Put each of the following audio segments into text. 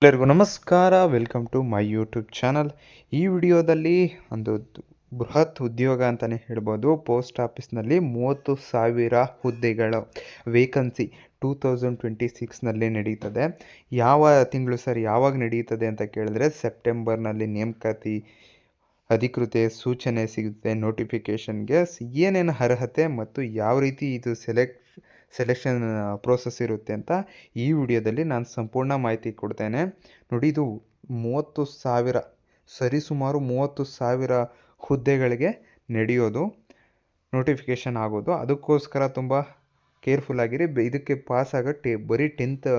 ಎಲ್ಲರಿಗೂ ನಮಸ್ಕಾರ. Welcome to my YouTube channel. ಈ ವಿಡಿಯೋದಲ್ಲಿ ಒಂದು ಬೃಹತ್ ಉದ್ಯೋಗ ಅಂತಲೇ ಹೇಳ್ಬೋದು. ಪೋಸ್ಟ್ ಆಫೀಸ್ನಲ್ಲಿ 30,000 ಹುದ್ದೆಗಳು ವೇಕನ್ಸಿ 2026ನಲ್ಲಿ ನಡೀತದೆ. ಯಾವ ತಿಂಗಳು ಸರ್, ಯಾವಾಗ ನಡೀತದೆ ಅಂತ ಕೇಳಿದ್ರೆ ಸೆಪ್ಟೆಂಬರ್ನಲ್ಲಿ ನೇಮಕಾತಿ ಅಧಿಕೃತ ಸೂಚನೆ ಸಿಗುತ್ತೆ. ನೋಟಿಫಿಕೇಷನ್ಗೆ ಏನೇನು ಅರ್ಹತೆ ಮತ್ತು ಯಾವ ರೀತಿ ಇದು ಸೆಲೆಕ್ಷನ್ ಪ್ರೋಸೆಸ್ ಇರುತ್ತೆ ಅಂತ ಈ ವಿಡಿಯೋದಲ್ಲಿ ನಾನು ಸಂಪೂರ್ಣ ಮಾಹಿತಿ ಕೊಡ್ತೇನೆ. ನೋಡಿ, ಇದು 30,000 ಸರಿಸುಮಾರು 30,000 ಹುದ್ದೆಗಳಿಗೆ ನಡೆಯೋದು, ನೋಟಿಫಿಕೇಷನ್ ಆಗೋದು. ಅದಕ್ಕೋಸ್ಕರ ತುಂಬ ಕೇರ್ಫುಲ್ ಆಗಿರಿ. ಇದಕ್ಕೆ ಪಾಸ್ ಆಗೋಕ್ಕೆ ಬರೀ 10th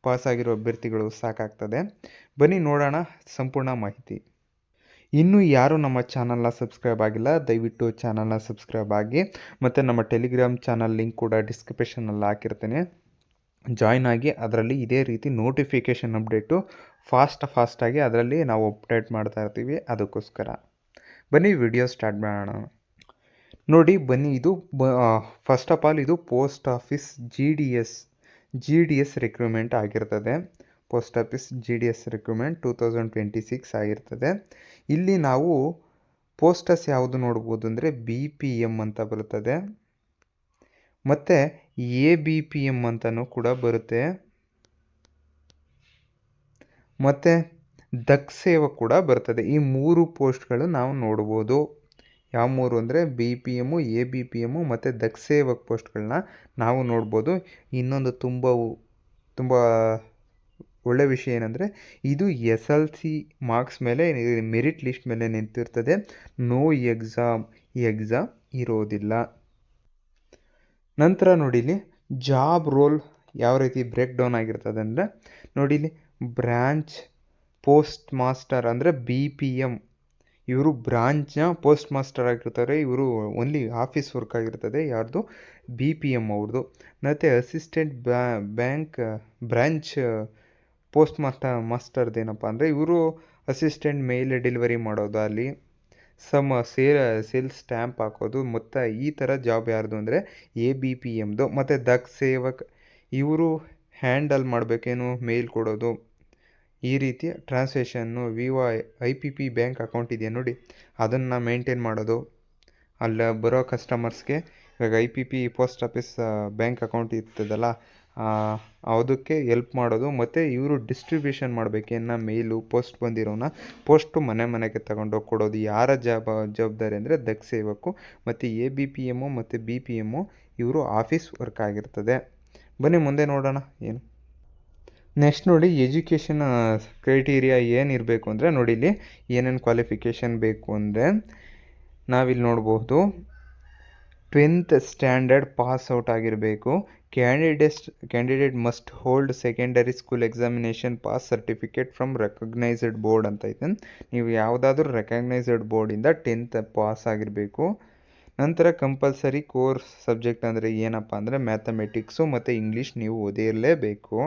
ಪಾಸ್ ಆಗಿರೋ ಅಭ್ಯರ್ಥಿಗಳು ಸಾಕಾಗ್ತದೆ. ಬನ್ನಿ ನೋಡೋಣ ಸಂಪೂರ್ಣ ಮಾಹಿತಿ. ಇನ್ನೂ ಯಾರು ನಮ್ಮ ಚಾನಲ್ನ ಸಬ್ಸ್ಕ್ರೈಬ್ ಆಗಿಲ್ಲ, ದಯವಿಟ್ಟು ಚಾನಲ್ನ ಸಬ್ಸ್ಕ್ರೈಬ್ ಆಗಿ. ಮತ್ತು ನಮ್ಮ ಟೆಲಿಗ್ರಾಮ್ ಚಾನಲ್ ಲಿಂಕ್ ಕೂಡ ಡಿಸ್ಕ್ರಿಪ್ಷನಲ್ಲಿ ಹಾಕಿರ್ತೀನಿ, ಜಾಯ್ನ್ ಆಗಿ. ಅದರಲ್ಲಿ ಇದೇ ರೀತಿ ನೋಟಿಫಿಕೇಷನ್ ಅಪ್ಡೇಟು ಫಾಸ್ಟಾಗಿ ಅದರಲ್ಲಿ ನಾವು ಅಪ್ಡೇಟ್ ಮಾಡ್ತಾ ಇರ್ತೀವಿ. ಅದಕ್ಕೋಸ್ಕರ ಬನ್ನಿ ವಿಡಿಯೋ ಸ್ಟಾರ್ಟ್ ಮಾಡೋಣ. ನೋಡಿ ಬನ್ನಿ, ಇದು ಫಸ್ಟ್ ಆಫ್ ಆಲ್ ಇದು post office G D S recruitment ಆಗಿರ್ತದೆ. ಪೋಸ್ಟ್ ಆಫೀಸ್ GDS ರಿಕ್ರೂಟ್ಮೆಂಟ್ 2026 ಆಗಿರ್ತದೆ. ಇಲ್ಲಿ ನಾವು ಪೋಸ್ಟಸ್ ಯಾವುದು ನೋಡ್ಬೋದು ಅಂದರೆ BPM ಅಂತ ಬರುತ್ತದೆ, ಮತ್ತು ABPM ಅಂತಲೂ ಕೂಡ ಬರುತ್ತೆ, ಮತ್ತು ದಕ್ ಸೇವಕ್ ಕೂಡ ಬರ್ತದೆ. ಈ 3 ಪೋಸ್ಟ್ಗಳು ನಾವು ನೋಡ್ಬೋದು. ಯಾವ 3 ಅಂದರೆ BPM, ABPM ಮತ್ತು ದಕ್ ಸೇವಕ್ ಪೋಸ್ಟ್ಗಳನ್ನ ನಾವು ನೋಡ್ಬೋದು. ಇನ್ನೊಂದು ತುಂಬ ಒಳ್ಳೆ ವಿಷಯ ಏನಂದರೆ ಇದು SLC ಮಾರ್ಕ್ಸ್ ಮೇಲೆ, ಮೆರಿಟ್ ಲಿಸ್ಟ್ ಮೇಲೆ ನಿಂತಿರ್ತದೆ. ನೋ ಎಕ್ಸಾಮ್ ಇರೋದಿಲ್ಲ. ನಂತರ ನೋಡಿ, ಇಲ್ಲಿ ಜಾಬ್ ರೋಲ್ ಯಾವ ರೀತಿ ಬ್ರೇಕ್ ಡೌನ್ ಆಗಿರ್ತದೆ ಅಂದರೆ ನೋಡಿ, ಇಲ್ಲಿ ಬ್ರಾಂಚ್ ಪೋಸ್ಟ್ ಮಾಸ್ಟರ್ ಅಂದರೆ BPM, ಇವರು ಬ್ರಾಂಚ್ನ ಪೋಸ್ಟ್ ಮಾಸ್ಟರ್ ಆಗಿರ್ತಾರೆ. ಇವರು ಓನ್ಲಿ ಆಫೀಸ್ ವರ್ಕ್ ಆಗಿರ್ತದೆ ಯಾರ್ದು, BPM ಅವ್ರದ್ದು. ಮತ್ತು ಅಸಿಸ್ಟೆಂಟ್ ಬ್ರಾಂಚ್ ಪೋಸ್ಟ್ ಮಾಸ್ಟರ್ದೇನಪ್ಪ ಅಂದರೆ ಇವರು ಅಸಿಸ್ಟೆಂಟ್ ಮೇಲ್ ಡೆಲಿವರಿ ಮಾಡೋದು, ಅಲ್ಲಿ ಸೇಲ್ಸ್ ಸ್ಟ್ಯಾಂಪ್ ಹಾಕೋದು, ಮತ್ತು ಈ ಥರ ಜಾಬ್ ಯಾರ್ದು ಅಂದರೆ ABPMದು. ಮತ್ತು ದಕ್ ಸೇವಕ್ ಇವರು ಹ್ಯಾಂಡಲ್ ಮಾಡಬೇಕೇನು, ಮೇಲ್ ಕೊಡೋದು, ಈ ರೀತಿಯ ಟ್ರಾನ್ಸ್ಲೇಷನ್ನು, IPP ಬ್ಯಾಂಕ್ ಅಕೌಂಟ್ ಇದೆಯಾ ನೋಡಿ, ಅದನ್ನು ಮೇಂಟೈನ್ ಮಾಡೋದು. ಅಲ್ಲಿ ಬರೋ ಕಸ್ಟಮರ್ಸ್ಗೆ ಇವಾಗ IPP post office bank account ಇರ್ತದಲ್ಲ, ಅದಕ್ಕೆ ಎಲ್ಪ್ ಮಾಡೋದು. ಮತ್ತು ಇವರು ಡಿಸ್ಟ್ರಿಬ್ಯೂಷನ್ ಮಾಡಬೇಕೇನ ಮೇಲು, ಪೋಸ್ಟ್ ಬಂದಿರೋನ ಪೋಸ್ಟು ಮನೆಗೆ ತಗೊಂಡೋಗಿ ಕೊಡೋದು. ಯಾರ ಜವಾಬ್ದಾರಿ ಅಂದರೆ ದಕ್ ಸೇವಕು. ಮತ್ತು ABPM ಮತ್ತು BPM ಇವರು ಆಫೀಸ್ ವರ್ಕ್ ಆಗಿರ್ತದೆ. ಬನ್ನಿ ಮುಂದೆ ನೋಡೋಣ ಏನು. ನೆಕ್ಸ್ಟ್ ನೋಡಿ, ಎಜುಕೇಷನ್ ಕ್ರೈಟೀರಿಯಾ ಏನಿರಬೇಕು ಅಂದರೆ ನೋಡಿ, ಇಲ್ಲಿ ಏನೇನು ಕ್ವಾಲಿಫಿಕೇಷನ್ ಬೇಕು ಅಂದರೆ ನಾವಿಲ್ಲಿ ನೋಡ್ಬೋದು. 10th ಸ್ಟ್ಯಾಂಡರ್ಡ್ ಪಾಸ್ ಔಟ್ ಆಗಿರಬೇಕು. Candidate must hold secondary school examination pass certificate from recognised board ಅಂತ ಐತೆ. ನೀವು ಯಾವುದಾದ್ರೂ ರೆಕಗ್ನೈಸ್ಡ್ ಬೋರ್ಡಿಂದ 10th ಪಾಸ್ ಆಗಿರಬೇಕು. ನಂತರ ಕಂಪಲ್ಸರಿ ಕೋರ್ಸ್ ಸಬ್ಜೆಕ್ಟ್ ಅಂದರೆ ಏನಪ್ಪ ಅಂದರೆ ಮ್ಯಾಥಮೆಟಿಕ್ಸು ಮತ್ತು ಇಂಗ್ಲೀಷ್ ನೀವು ಓದಿರಲೇಬೇಕು.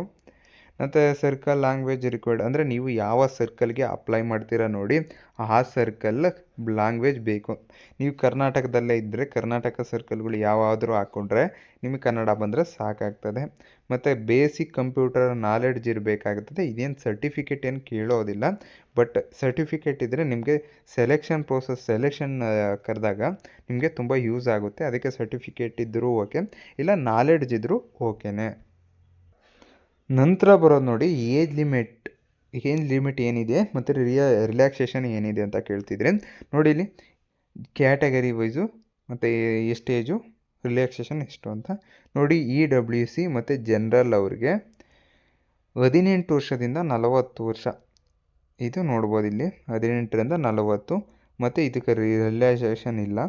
ಮತ್ತು ಸರ್ಕಲ್ ಲ್ಯಾಂಗ್ವೇಜ್ ರಿಕ್ವೈರ್ಡ್ ಅಂದರೆ ನೀವು ಯಾವ ಸರ್ಕಲ್ಗೆ ಅಪ್ಲೈ ಮಾಡ್ತೀರಾ ನೋಡಿ, ಆ ಸರ್ಕಲ್ ಲ್ಯಾಂಗ್ವೇಜ್ ಬೇಕು. ನೀವು ಕರ್ನಾಟಕದಲ್ಲೇ ಇದ್ದರೆ ಕರ್ನಾಟಕ ಸರ್ಕಲ್ಗಳು ಯಾವಾದರೂ ಹಾಕ್ಕೊಂಡ್ರೆ ನಿಮಗೆ ಕನ್ನಡ ಬಂದರೆ ಸಾಕಾಗ್ತದೆ. ಮತ್ತು ಬೇಸಿಕ್ ಕಂಪ್ಯೂಟರ್ ನಾಲೆಡ್ಜ್ ಇರಬೇಕಾಗ್ತದೆ. ಇದೇನು ಸರ್ಟಿಫಿಕೇಟ್ ಏನು ಕೇಳೋದಿಲ್ಲ, ಬಟ್ ಸರ್ಟಿಫಿಕೇಟ್ ಇದ್ದರೆ ನಿಮಗೆ ಸೆಲೆಕ್ಷನ್ ಕರೆದಾಗ ನಿಮಗೆ ತುಂಬ ಯೂಸ್ ಆಗುತ್ತೆ. ಅದಕ್ಕೆ ಸರ್ಟಿಫಿಕೇಟ್ ಇದ್ದರೂ ಓಕೆ, ಇಲ್ಲ ನಾಲೆಡ್ಜ್ ಇದ್ದರೂ ಓಕೆನೇ. ನಂತರ ಬರೋದು ನೋಡಿ, ಏಜ್ ಲಿಮಿಟ್ ಏನಿದೆ ಮತ್ತು ರಿಲ್ಯಾಕ್ಸೇಷನ್ ಏನಿದೆ ಅಂತ ಕೇಳ್ತಿದ್ರೆ ನೋಡಿ, ಇಲ್ಲಿ ಕ್ಯಾಟಗರಿ ವೈಸು ಮತ್ತು ಎಷ್ಟು ಏಜು, ರಿಲ್ಯಾಕ್ಸೇಷನ್ ಎಷ್ಟು ಅಂತ ನೋಡಿ. EWC ಮತ್ತು ಜನರಲ್ ಅವ್ರಿಗೆ 18 ವರ್ಷದಿಂದ 40 ವರ್ಷ ಇದು ನೋಡ್ಬೋದು. ಇಲ್ಲಿ 18ರಿಂದ 40 ಮತ್ತು ಇದಕ್ಕೆ ರಿಲ್ಯಾಕ್ಸೇಷನ್ ಇಲ್ಲ.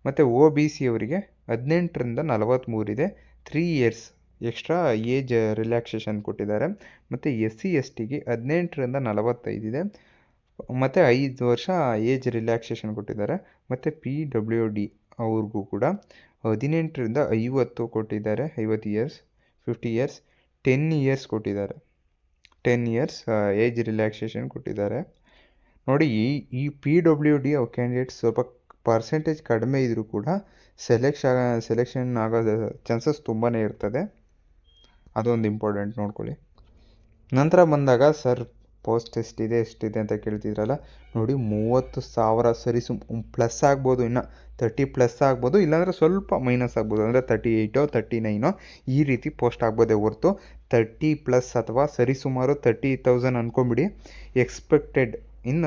ಮತ್ತು OBC ಅವರಿಗೆ 18ರಿಂದ 43 ಇದೆ, 3 ಇಯರ್ಸ್ ಎಕ್ಸ್ಟ್ರಾ ಏಜ್ ರಿಲ್ಯಾಕ್ಸೇಷನ್ ಕೊಟ್ಟಿದ್ದಾರೆ. ಮತ್ತು SC/STಗೆ 18ರಿಂದ 45 ಇದೆ, ಮತ್ತು 5 ವರ್ಷ ಏಜ್ ರಿಲ್ಯಾಕ್ಸೇಷನ್ ಕೊಟ್ಟಿದ್ದಾರೆ. ಮತ್ತು PWD ಅವ್ರಿಗೂ ಕೂಡ 18ರಿಂದ 50 ಕೊಟ್ಟಿದ್ದಾರೆ, 50 ಇಯರ್ಸ್, 50 ಇಯರ್ಸ್, 10 ಇಯರ್ಸ್ ಕೊಟ್ಟಿದ್ದಾರೆ, 10 ಇಯರ್ಸ್ ಏಜ್ ರಿಲ್ಯಾಕ್ಸೇಷನ್ ಕೊಟ್ಟಿದ್ದಾರೆ. ನೋಡಿ, ಈ PWD ಕ್ಯಾಂಡಿಡೇಟ್ಸ್ ಸ್ವಲ್ಪ ಪರ್ಸೆಂಟೇಜ್ ಕಡಿಮೆ ಇದ್ದರೂ ಕೂಡ ಸೆಲೆಕ್ಷನ್ ಆಗೋ ಚಾನ್ಸಸ್ ತುಂಬಾ ಇರ್ತದೆ. ಅದೊಂದು ಇಂಪಾರ್ಟೆಂಟ್ ನೋಡ್ಕೊಳ್ಳಿ. ನಂತರ ಬಂದಾಗ ಪೋಸ್ಟ್ ಎಷ್ಟಿದೆ ಅಂತ ಕೇಳ್ತಿದ್ರಲ್ಲ, ನೋಡಿ 30,000 ಸರಿಸು ಪ್ಲಸ್ ಆಗ್ಬೋದು, ಇನ್ನು 30 ಪ್ಲಸ್ ಆಗ್ಬೋದು, ಇಲ್ಲಾಂದರೆ ಸ್ವಲ್ಪ ಮೈನಸ್ ಆಗ್ಬೋದು, ಅಂದರೆ 38 39 ಈ ರೀತಿ ಪೋಸ್ಟ್ ಆಗ್ಬೋದೇ ಹೊರ್ತು 30 ಪ್ಲಸ್ ಅಥವಾ ಸರಿಸುಮಾರು 30,000 ಅಂದ್ಕೊಂಬಿಡಿ expected in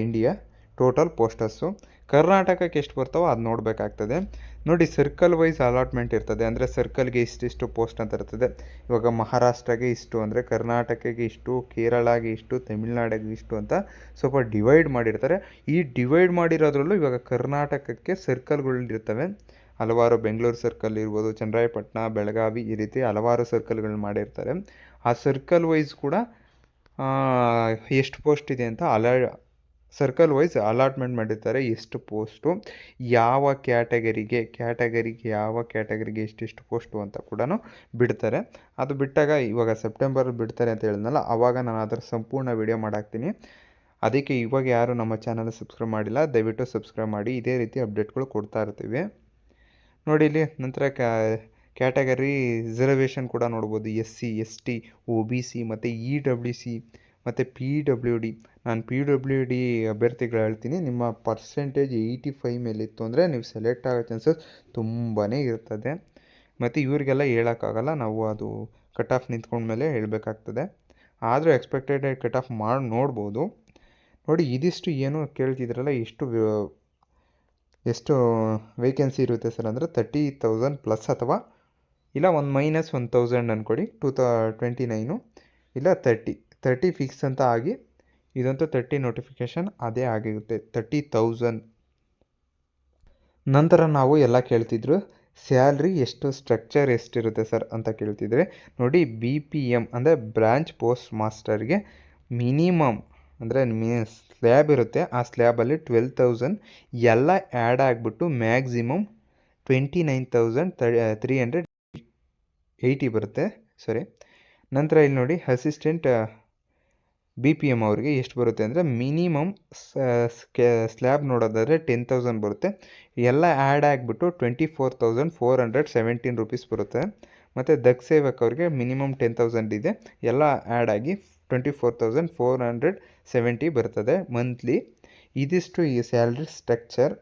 India total posters. ಕರ್ನಾಟಕಕ್ಕೆ ಎಷ್ಟು ಬರ್ತಾವೋ ಅದು ನೋಡಬೇಕಾಗ್ತದೆ. ನೋಡಿ ಸರ್ಕಲ್ ವೈಸ್ ಅಲಾಟ್ಮೆಂಟ್ ಇರ್ತದೆ, ಅಂದರೆ ಸರ್ಕಲ್ಗೆ ಇಷ್ಟಿಷ್ಟು ಪೋಸ್ಟ್ ಅಂತ ಇರ್ತದೆ. ಇವಾಗ ಮಹಾರಾಷ್ಟ್ರಗೆ ಇಷ್ಟು ಅಂದರೆ ಕರ್ನಾಟಕಕ್ಕೆ ಇಷ್ಟು, ಕೇರಳಗೆ ಇಷ್ಟು, ತಮಿಳ್ನಾಡಿಗೆ ಇಷ್ಟು ಅಂತ ಸ್ವಲ್ಪ ಡಿವೈಡ್ ಮಾಡಿರ್ತಾರೆ. ಈ ಡಿವೈಡ್ ಮಾಡಿರೋದ್ರಲ್ಲೂ ಇವಾಗ ಕರ್ನಾಟಕಕ್ಕೆ ಸರ್ಕಲ್ಗಳಿರ್ತವೆ ಹಲವಾರು. ಬೆಂಗಳೂರು ಸರ್ಕಲ್ ಇರ್ಬೋದು, ಚನ್ನರಾಯಪಟ್ಟಣ, ಬೆಳಗಾವಿ, ಈ ರೀತಿ ಹಲವಾರು ಸರ್ಕಲ್ಗಳು ಮಾಡಿರ್ತಾರೆ. ಆ ಸರ್ಕಲ್ ವೈಸ್ ಕೂಡ ಎಷ್ಟು ಪೋಸ್ಟ್ ಇದೆ ಅಂತ ಸರ್ಕಲ್ ವೈಸ್ ಅಲಾಟ್ಮೆಂಟ್ ಮಾಡಿರ್ತಾರೆ. ಎಷ್ಟು ಪೋಸ್ಟು ಯಾವ ಕ್ಯಾಟಗರಿಗೆ ಯಾವ ಕ್ಯಾಟಗರಿಗೆ ಎಷ್ಟೆಷ್ಟು ಪೋಸ್ಟು ಅಂತ ಕೂಡ ಬಿಡ್ತಾರೆ. ಅದು ಬಿಟ್ಟಾಗ ಇವಾಗ ಸೆಪ್ಟೆಂಬರ್ ಬಿಡ್ತಾರೆ ಅಂತ ಹೇಳಿದ್ನಲ್ಲ, ಆವಾಗ ನಾನು ಅದರ ಸಂಪೂರ್ಣ ವಿಡಿಯೋ ಮಾಡಾಕ್ತೀನಿ. ಅದಕ್ಕೆ ಇವಾಗ ಯಾರು ನಮ್ಮ ಚಾನಲ್ ಸಬ್ಸ್ಕ್ರೈಬ್ ಮಾಡಿಲ್ಲ, ದಯವಿಟ್ಟು ಸಬ್ಸ್ಕ್ರೈಬ್ ಮಾಡಿ. ಇದೇ ರೀತಿ ಅಪ್ಡೇಟ್ಗಳು ಕೊಡ್ತಾ ಇರ್ತೀವಿ. ನೋಡಿ ಇಲ್ಲಿ ನಂತರ ಕ್ಯಾಟಗರಿ ರಿಸರ್ವೇಷನ್ ಕೂಡ ನೋಡ್ಬೋದು. SC ST OBC ಮತ್ತು EWC ಮತ್ತು PWD. ನಾನು PWD ಅಭ್ಯರ್ಥಿಗಳು ಹೇಳ್ತೀನಿ, ನಿಮ್ಮ ಪರ್ಸೆಂಟೇಜ್ 85 ಮೇಲಿತ್ತು ಅಂದರೆ ನೀವು ಸೆಲೆಕ್ಟ್ ಆಗೋ ಚಾನ್ಸಸ್ ತುಂಬಾ ಇರ್ತದೆ. ಮತ್ತು ಇವ್ರಿಗೆಲ್ಲ ಹೇಳೋಕ್ಕಾಗಲ್ಲ, ನಾವು ಅದು ಕಟ್ ಆಫ್ ನಿಂತ್ಕೊಂಡ್ಮೇಲೆ ಹೇಳಬೇಕಾಗ್ತದೆ. ಆದರೂ ಎಕ್ಸ್ಪೆಕ್ಟೆಡ್ ಕಟ್ ಆಫ್ ಮಾಡಿ ನೋಡ್ಬೋದು. ನೋಡಿ ಇದಿಷ್ಟು ಏನು ಕೇಳ್ತಿದ್ರಲ್ಲ, ಎಷ್ಟು ವೇಕೆನ್ಸಿ ಇರುತ್ತೆ ಸರ್ ಅಂದರೆ 30,000 ಪ್ಲಸ್ ಅಥವಾ ಇಲ್ಲ ಒಂದು -1,000 ಅಂದ್ಕೊಡಿ. 29 ಇಲ್ಲ 30 ಫಿಕ್ಸ್ ಅಂತ ಆಗಿ, ಇದಂತೂ 30 ನೋಟಿಫಿಕೇಷನ್ ಅದೇ ಆಗಿರುತ್ತೆ 30,000. ನಂತರ ನಾವು ಎಲ್ಲ ಕೇಳ್ತಿದ್ರು ಸ್ಯಾಲ್ರಿ ಎಷ್ಟು, ಸ್ಟ್ರಕ್ಚರ್ ಎಷ್ಟಿರುತ್ತೆ ಸರ್ ಅಂತ ಕೇಳ್ತಿದ್ರೆ, ನೋಡಿ BPM ಅಂದರೆ ಬ್ರಾಂಚ್ ಪೋಸ್ಟ್ ಮಾಸ್ಟರ್ಗೆ ಮಿನಿಮಮ್ ಅಂದರೆ ಸ್ಲ್ಯಾಬ್ ಇರುತ್ತೆ. ಆ ಸ್ಲ್ಯಾಬಲ್ಲಿ 12,000 ಎಲ್ಲ ಆ್ಯಡ್ ಆಗಿಬಿಟ್ಟು ಮ್ಯಾಕ್ಸಿಮಮ್ 29,380 ಬರುತ್ತೆ. ನಂತರ ಇಲ್ಲಿ ನೋಡಿ ಅಸಿಸ್ಟೆಂಟ್ BPM ಅವ್ರಿಗೆ ಎಷ್ಟು ಬರುತ್ತೆ ಅಂದರೆ ಮಿನಿಮಮ್ ಸ್ಲ್ಯಾಬ್ ನೋಡೋದಾದರೆ 10,000 ಬರುತ್ತೆ. ಎಲ್ಲ ಆ್ಯಡ್ ಆಗಿಬಿಟ್ಟು 24,417 ರೂಪೀಸ್ ಬರುತ್ತೆ. ಮತ್ತು ದಕ್ ಸೇವಕ್ ಅವ್ರಿಗೆ ಮಿನಿಮಮ್ 10,000 ಇದೆ, ಎಲ್ಲ ಆ್ಯಡ್ ಆಗಿ 24,470 ಬರ್ತದೆ ಮಂತ್ಲಿ. ಇದಿಷ್ಟು ಈ ಸ್ಯಾಲ್ರಿ ಸ್ಟ್ರಕ್ಚರ್.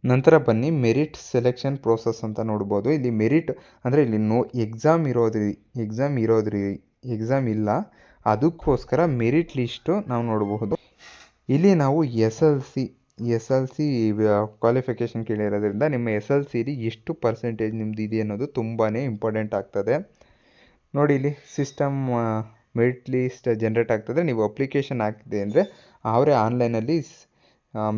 ನಂತರ ಬನ್ನಿ ಮೆರಿಟ್ ಸೆಲೆಕ್ಷನ್ ಪ್ರೋಸೆಸ್ ಅಂತ ನೋಡ್ಬೋದು. ಇಲ್ಲಿ ಮೆರಿಟ್ ಅಂದರೆ ಇಲ್ಲಿ ಎಕ್ಸಾಮ್ ಇಲ್ಲ, ಅದಕ್ಕೋಸ್ಕರ ಮೆರಿಟ್ ಲಿಸ್ಟು ನಾವು ನೋಡಬಹುದು. ಇಲ್ಲಿ ನಾವು SLC ಕ್ವಾಲಿಫಿಕೇಷನ್ ಕೇಳಿರೋದ್ರಿಂದ ನಿಮ್ಮ SLCಲಿ ಎಷ್ಟು ಪರ್ಸೆಂಟೇಜ್ ನಿಮ್ದು ಇದೆ ಅನ್ನೋದು ತುಂಬಾ ಇಂಪಾರ್ಟೆಂಟ್ ಆಗ್ತದೆ. ನೋಡಿ ಇಲ್ಲಿ ಸಿಸ್ಟಮ್ ಮೆರಿಟ್ ಲಿಸ್ಟ್ ಜನ್ರೇಟ್ ಆಗ್ತದೆ. ನೀವು ಅಪ್ಲಿಕೇಶನ್ ಹಾಕಿದೆ ಅಂದರೆ ಅವರೇ ಆನ್ಲೈನಲ್ಲಿ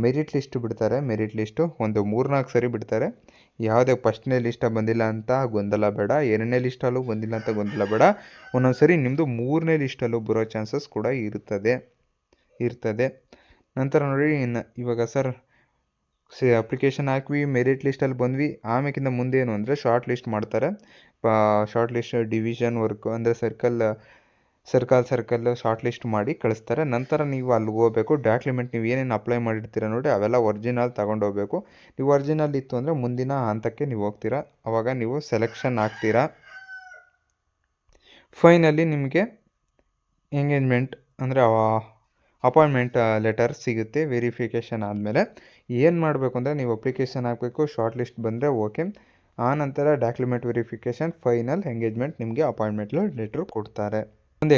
ಮೆರಿಟ್ ಲಿಸ್ಟು ಬಿಡ್ತಾರೆ. ಮೆರಿಟ್ ಲಿಸ್ಟು ಒಂದು 3-4 ಸರಿ ಬಿಡ್ತಾರೆ. ಯಾವುದೇ ಫಸ್ಟ್ನೇ ಲಿಸ್ಟ ಬಂದಿಲ್ಲ ಅಂತ ಗೊಂದಲ ಬೇಡ, 2ನೇ ಲಿಸ್ಟಲ್ಲೂ ಬಂದಿಲ್ಲ ಅಂತ ಗೊಂದಲ ಬೇಡ. ಒಂದೊಂದು ಸರಿ ನಿಮ್ಮದು 3ನೇ ಲಿಸ್ಟಲ್ಲೂ ಬರೋ ಚಾನ್ಸಸ್ ಕೂಡ ಇರ್ತದೆ. ನಂತರ ನೋಡಿ ಇವಾಗ ಸರ್ ಅಪ್ಲಿಕೇಶನ್ ಹಾಕ್ವಿ, ಮೆರಿಟ್ ಲಿಸ್ಟಲ್ಲಿ ಬಂದ್ವಿ, ಆಮೇಕಿಂತ ಮುಂದೆ ಏನು ಅಂದರೆ ಶಾರ್ಟ್ ಲಿಸ್ಟ್ ಮಾಡ್ತಾರೆ. ಶಾರ್ಟ್ ಲಿಸ್ಟ್ ಡಿವಿಷನ್ ವರ್ಕು ಅಂದರೆ ಸರ್ಕಲ್ ಶಾರ್ಟ್ ಲಿಸ್ಟ್ ಮಾಡಿ ಕಳಿಸ್ತಾರೆ. ನಂತರ ನೀವು ಅಲ್ಲಿ ಹೋಗಬೇಕು. ಡಾಕ್ಯುಮೆಂಟ್ ನೀವು ಏನೇನು ಅಪ್ಲೈ ಮಾಡಿರ್ತೀರ ನೋಡಿ ಅವೆಲ್ಲ ಒರಿಜಿನಲ್ ತೊಗೊಂಡೋಗ್ಬೇಕು. ನೀವು ಒರಿಜಿನಲ್ ಇತ್ತು ಅಂದರೆ ಮುಂದಿನ ಹಂತಕ್ಕೆ ನೀವು ಹೋಗ್ತೀರಾ, ಆವಾಗ ನೀವು ಸೆಲೆಕ್ಷನ್ ಆಗ್ತೀರಾ. ಫೈನಲಿ ನಿಮಗೆ ಎಂಗೇಜ್ಮೆಂಟ್ ಅಂದರೆ ಅಪಾಯಿಂಟ್ಮೆಂಟ್ ಲೆಟರ್ ಸಿಗುತ್ತೆ. ವೆರಿಫಿಕೇಷನ್ ಆದಮೇಲೆ ಏನು ಮಾಡಬೇಕು ಅಂದರೆ ನೀವು ಅಪ್ಲಿಕೇಶನ್ ಹಾಕಬೇಕು. ಶಾರ್ಟ್ ಲಿಸ್ಟ್ ಬಂದರೆ ಓಕೆ, ಆ ನಂತರ ಡಾಕ್ಯುಮೆಂಟ್ ವೆರಿಫಿಕೇಷನ್, ಫೈನಲ್ ಎಂಗೇಜ್ಮೆಂಟ್, ನಿಮಗೆ ಅಪಾಯಿಂಟ್ಮೆಂಟ್ ಲೆಟ್ರ್ ಕೊಡ್ತಾರೆ. ಒಂದು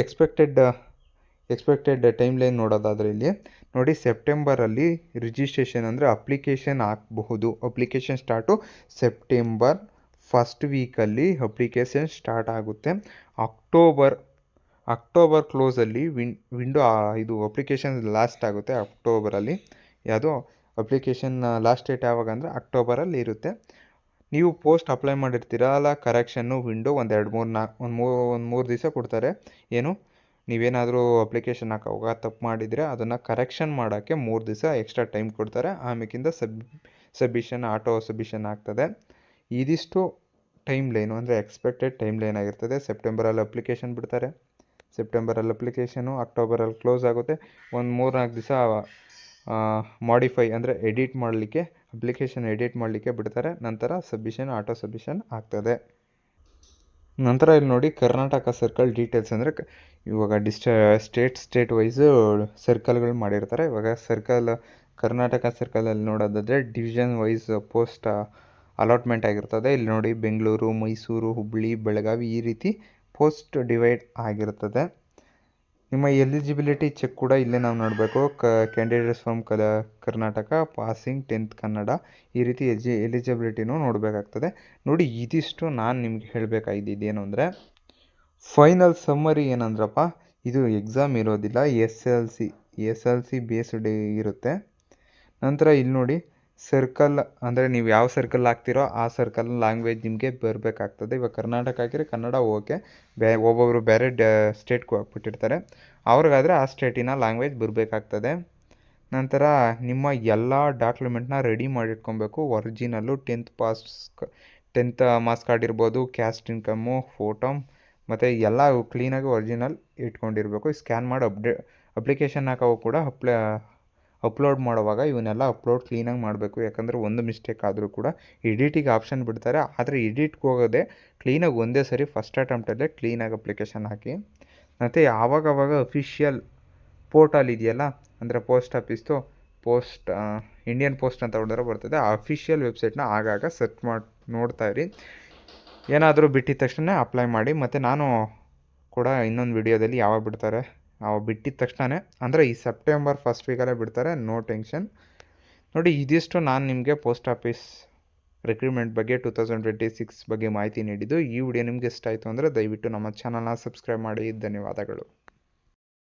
ಎಕ್ಸ್ಪೆಕ್ಟೆಡ್ ಟೈಮ್ ಲೈನ್ ನೋಡೋದಾದರೆ ಇಲ್ಲಿ ನೋಡಿ ಸೆಪ್ಟೆಂಬರಲ್ಲಿ ರಿಜಿಸ್ಟ್ರೇಷನ್ ಅಂದರೆ ಅಪ್ಲಿಕೇಶನ್ ಹಾಕಬಹುದು. ಅಪ್ಲಿಕೇಶನ್ ಸ್ಟಾರ್ಟು ಸೆಪ್ಟೆಂಬರ್ ಫಸ್ಟ್ ವೀಕಲ್ಲಿ ಅಪ್ಲಿಕೇಶನ್ ಸ್ಟಾರ್ಟ್ ಆಗುತ್ತೆ. ಅಕ್ಟೋಬರ್ ಕ್ಲೋಸಲ್ಲಿ ವಿಂಡೋ ಇದು ಅಪ್ಲಿಕೇಶನ್ ಲಾಸ್ಟ್ ಆಗುತ್ತೆ ಅಕ್ಟೋಬರಲ್ಲಿ. ಯಾವುದೋ ಅಪ್ಲಿಕೇಶನ್ ಲಾಸ್ಟ್ ಡೇಟ್ ಯಾವಾಗ ಅಂದರೆ ಅಕ್ಟೋಬರಲ್ಲಿ ಇರುತ್ತೆ. ನೀವು ಪೋಸ್ಟ್ ಅಪ್ಲೈ ಮಾಡಿರ್ತೀರಲ್ಲ, ಕರೆಕ್ಷನ್ನು ವಿಂಡೋ ಒಂದು 3 ದಿವಸ ಕೊಡ್ತಾರೆ. ಏನು ನೀವೇನಾದರೂ ಅಪ್ಲಿಕೇಶನ್ ಹಾಕೋವಾಗ ತಪ್ಪು ಮಾಡಿದರೆ ಅದನ್ನು ಕರೆಕ್ಷನ್ ಮಾಡೋಕ್ಕೆ 3 ದಿವಸ ಎಕ್ಸ್ಟ್ರಾ ಟೈಮ್ ಕೊಡ್ತಾರೆ. ಆಮೇಕಿಂದ ಆಟೋ ಸಬ್ಮಿಷನ್ ಆಗ್ತದೆ. ಇದಿಷ್ಟು ಟೈಮ್ ಲೈನು ಅಂದರೆ ಎಕ್ಸ್ಪೆಕ್ಟೆಡ್ ಟೈಮ್ ಲೈನ್ ಆಗಿರ್ತದೆ. ಸೆಪ್ಟೆಂಬರಲ್ಲಿ ಅಪ್ಲಿಕೇಶನ್ ಬಿಡ್ತಾರೆ, ಸೆಪ್ಟೆಂಬರಲ್ಲಿ ಅಪ್ಲಿಕೇಶನು, ಅಕ್ಟೋಬರಲ್ಲಿ ಕ್ಲೋಸ್ ಆಗುತ್ತೆ. ಒಂದು 3-4 ದಿವಸ ಮಾಡಿಫೈ ಅಂದರೆ ಅಪ್ಲಿಕೇಶನ್ ಎಡಿಟ್ ಮಾಡಲಿಕ್ಕೆ ಬಿಡ್ತಾರೆ. ನಂತರ ಆಟೋ ಸಬ್ಮಿಷನ್ ಆಗ್ತದೆ. ನಂತರ ಇಲ್ಲಿ ನೋಡಿ ಕರ್ನಾಟಕ ಸರ್ಕಲ್ ಡೀಟೇಲ್ಸ್ ಅಂದರೆ ಇವಾಗ ಸ್ಟೇಟ್ ವೈಸು ಸರ್ಕಲ್ಗಳು ಮಾಡಿರ್ತಾರೆ. ಇವಾಗ ಕರ್ನಾಟಕ ಸರ್ಕಲಲ್ಲಿ ನೋಡೋದಾದರೆ ಡಿವಿಷನ್ ವೈಸ್ ಪೋಸ್ಟ್ ಅಲಾಟ್ಮೆಂಟ್ ಆಗಿರ್ತದೆ. ಇಲ್ಲಿ ನೋಡಿ ಬೆಂಗಳೂರು, ಮೈಸೂರು, ಹುಬ್ಬಳ್ಳಿ, ಬೆಳಗಾವಿ ಈ ರೀತಿ ಪೋಸ್ಟ್ ಡಿವೈಡ್ ಆಗಿರ್ತದೆ. ನಿಮ್ಮ ಎಲಿಜಿಬಿಲಿಟಿ ಚೆಕ್ ಕೂಡ ಇಲ್ಲೇ ನಾವು ನೋಡಬೇಕು. Candidates from Karnataka, passing 10th Kannada, ಈ ರೀತಿ ಎಲಿಜಿಬಿಲಿಟಿನೂ ನೋಡಬೇಕಾಗ್ತದೆ. ನೋಡಿ ಇದಿಷ್ಟು ನಾನು ನಿಮ್ಗೆ ಹೇಳಬೇಕಾಗಿದ್ದು ಏನು ಅಂದರೆ ಫೈನಲ್ ಸಮ್ಮರಿ ಏನಂದ್ರಪ್ಪ, ಇದು ಎಕ್ಸಾಮ್ ಇರೋದಿಲ್ಲ, ಎಸ್ ಎಲ್ ಸಿ ಬೇಸ್ಡ್ ಇರುತ್ತೆ. ನಂತರ ಇಲ್ಲಿ ನೋಡಿ ಸರ್ಕಲ್ ಅಂದರೆ ನೀವು ಯಾವ ಸರ್ಕಲ್ ಹಾಕ್ತಿರೋ ಆ ಸರ್ಕಲ್ ಲ್ಯಾಂಗ್ವೇಜ್ ನಿಮಗೆ ಬರಬೇಕಾಗ್ತದೆ. ಇವಾಗ ಕರ್ನಾಟಕ ಹಾಕಿದ್ರೆ ಕನ್ನಡ ಓಕೆ, ಒಬ್ಬೊಬ್ಬರು ಬೇರೆ ಸ್ಟೇಟ್ಗೂ ಹಾಕ್ಬಿಟ್ಟಿರ್ತಾರೆ, ಅವ್ರಿಗಾದರೆ ಆ ಸ್ಟೇಟಿನ ಲ್ಯಾಂಗ್ವೇಜ್ ಬರಬೇಕಾಗ್ತದೆ. ನಂತರ ನಿಮ್ಮ ಎಲ್ಲ ಡಾಕ್ಯುಮೆಂಟ್ನ ರೆಡಿ ಮಾಡಿಟ್ಕೊಬೇಕು. ಒರಿಜಿನಲ್ಲು 10th ಮಾರ್ಕ್ಸ್ ಕಾರ್ಡ್ ಇರ್ಬೋದು, ಕ್ಯಾಸ್ಟ್ ಇನ್ಕಮ್ಮು, ಫೋಟೋ ಮತ್ತು ಎಲ್ಲ ಕ್ಲೀನಾಗಿ ಒರಿಜಿನಲ್ ಇಟ್ಕೊಂಡಿರಬೇಕು. ಸ್ಕ್ಯಾನ್ ಮಾಡಿ ಅಪ್ಲಿಕೇಶನ್ ಹಾಕೋ ಕೂಡ ಅಪ್ಲೋಡ್ ಮಾಡುವಾಗ ಇವನ್ನೆಲ್ಲ ಅಪ್ಲೋಡ್ ಕ್ಲೀನಾಗಿ ಮಾಡಬೇಕು. ಯಾಕಂದರೆ ಒಂದು ಮಿಸ್ಟೇಕ್ ಆದರೂ ಕೂಡ ಎಡಿಟಿಗೆ ಆಪ್ಷನ್ ಬಿಡ್ತಾರೆ, ಆದರೆ ಎಡಿಟ್ಗೆ ಹೋಗೋದೇ ಕ್ಲೀನಾಗಿ ಒಂದೇ ಸರಿ ಫಸ್ಟ್ ಅಟೆಂಪ್ಟಲ್ಲೇ ಕ್ಲೀನಾಗಿ ಅಪ್ಲಿಕೇಶನ್ ಹಾಕಿ. ಮತ್ತು ಆವಾಗವಾಗ ಅಫಿಷಿಯಲ್ ಪೋರ್ಟಲ್ ಇದೆಯಲ್ಲ, ಅಂದರೆ ಪೋಸ್ಟ್ ಆಫೀಸ್ದು ಇಂಡಿಯನ್ ಪೋಸ್ಟ್ ಅಂತ ಹೊಡೆದ್ರೆ ಬರ್ತದೆ, ಆ ಅಫಿಷಿಯಲ್ ವೆಬ್ಸೈಟ್ನ ಆಗಾಗ ಸರ್ಚ್ ಮಾಡಿ ನೋಡ್ತಾ ಇರಿ. ಏನಾದರೂ ಬಿಟ್ಟಿದ ತಕ್ಷಣ ಅಪ್ಲೈ ಮಾಡಿ. ಮತ್ತು ನಾನು ಕೂಡ ಇನ್ನೊಂದು ವಿಡಿಯೋದಲ್ಲಿ ಯಾವಾಗ ಬಿಡ್ತಾರೆ ಬಿಟ್ಟಿದ ತಕ್ಷಣವೇ, ಅಂದರೆ ಈ ಸೆಪ್ಟೆಂಬರ್ ಫಸ್ಟ್ ವೀಕಲ್ಲೇ ಬಿಡ್ತಾರೆ, ನೋ ಟೆನ್ಷನ್. ನೋಡಿ ಇದಿಷ್ಟು ನಾನು ನಿಮಗೆ ಪೋಸ್ಟ್ ಆಫೀಸ್ ರಿಕ್ರೂಟ್ಮೆಂಟ್ ಬಗ್ಗೆ 2026 ಬಗ್ಗೆ ಮಾಹಿತಿ ನೀಡಿದ್ದು. ಈ ವಿಡಿಯೋ ನಿಮಗೆ ಇಷ್ಟ ಆಯಿತು ಅಂದರೆ ದಯವಿಟ್ಟು ನಮ್ಮ ಚಾನಲ್ನ ಸಬ್ಸ್ಕ್ರೈಬ್ ಮಾಡಿ. ಧನ್ಯವಾದಗಳು.